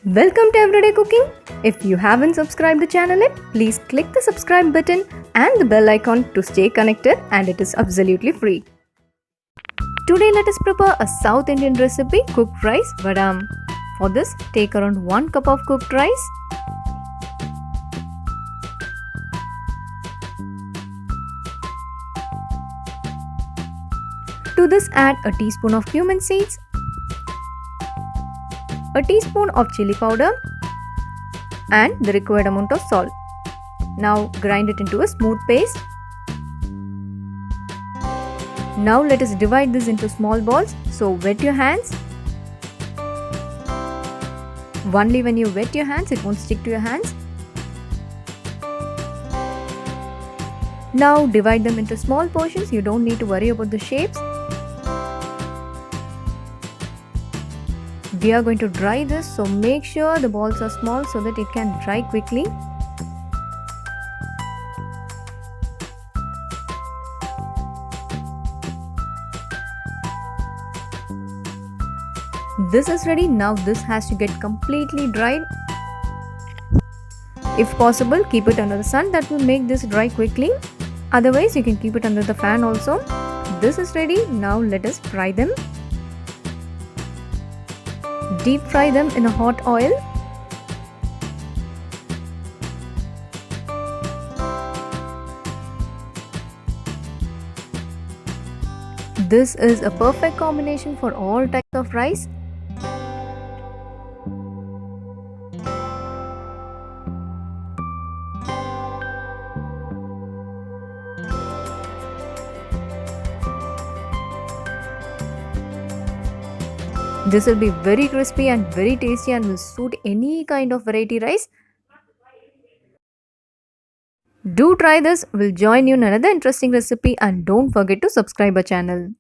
Welcome to Everyday Cooking. If you haven't subscribed the channel yet, please click the subscribe button and the bell icon to stay connected, and it is absolutely free. Today let us prepare a South Indian recipe, cooked rice vadam. For this, take around 1 cup of cooked rice. To this add a teaspoon of cumin seeds, a teaspoon of chili powder and the required amount of salt. Now grind it into a smooth paste. Now let us divide this into small balls, so wet your hands. Only when you wet your hands, it won't stick to your hands. Now divide them into small portions, you don't need to worry about the shapes. We are going to dry this, so make sure the balls are small so that it can dry quickly. This is ready. Now this has to get completely dried. If possible, keep it under the sun, that will make this dry quickly. Otherwise, you can keep it under the fan also. This is ready. Now let us fry them. Deep fry them in a hot oil. This is a perfect combination for all types of rice. This will be very crispy and very tasty and will suit any kind of variety rice. Do try this. We'll join you in another interesting recipe, and don't forget to subscribe our channel.